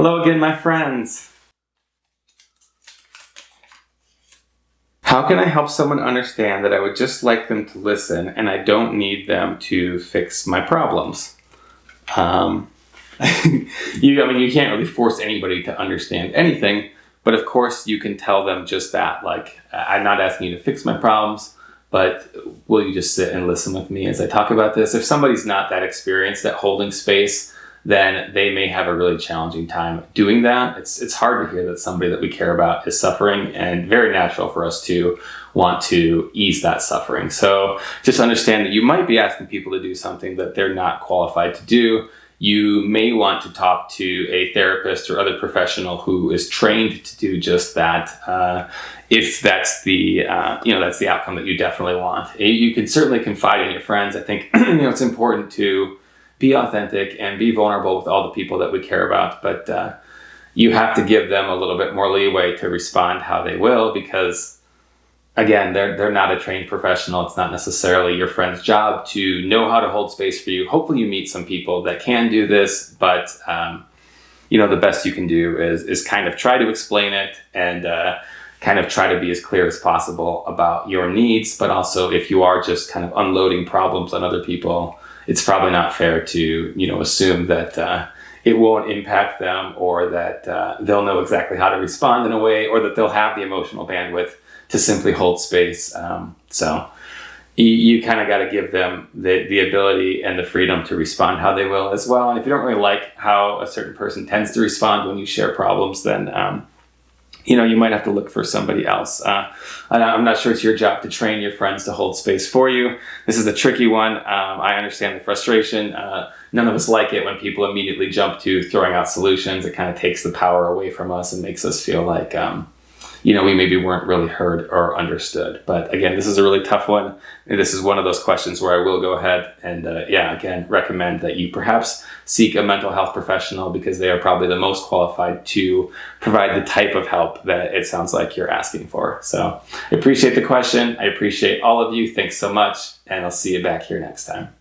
Hello again, my friends. How can I help someone understand that I would just like them to listen and I don't need them to fix my problems? You can't really force anybody to understand anything, but of course you can tell them just that. Like, I'm not asking you to fix my problems, but will you just sit and listen with me as I talk about this? If somebody's not that experienced at holding space, then they may have a really challenging time doing that. It's hard to hear that somebody that we care about is suffering, and very natural for us to want to ease that suffering. So just understand that you might be asking people to do something that they're not qualified to do. You may want to talk to a therapist or other professional who is trained to do just that. If that's the that's the outcome that you definitely want. You can certainly confide in your friends. I think it's important to be authentic and be vulnerable with all the people that we care about, but you have to give them a little bit more leeway to respond how they will, because again, they're not a trained professional. It's not necessarily your friend's job to know how to hold space for you. Hopefully you meet some people that can do this, but the best you can do is kind of try to explain it and kind of try to be as clear as possible about your needs. But also, if you are just kind of unloading problems on other people, it's probably not fair to assume that it won't impact them, or that they'll know exactly how to respond in a way, or that they'll have the emotional bandwidth to simply hold space. So you kind of got to give them the ability and the freedom to respond how they will as well. And if you don't really like how a certain person tends to respond when you share problems, then you might have to look for somebody else. I'm not sure it's your job to train your friends to hold space for you. This is a tricky one. I understand the frustration. None of us like it when people immediately jump to throwing out solutions. It kind of takes the power away from us and makes us feel like we maybe weren't really heard or understood. But again, this is a really tough one. And this is one of those questions where I will go ahead and, again, recommend that you perhaps seek a mental health professional, because they are probably the most qualified to provide the type of help that it sounds like you're asking for. So I appreciate the question. I appreciate all of you. Thanks so much. And I'll see you back here next time.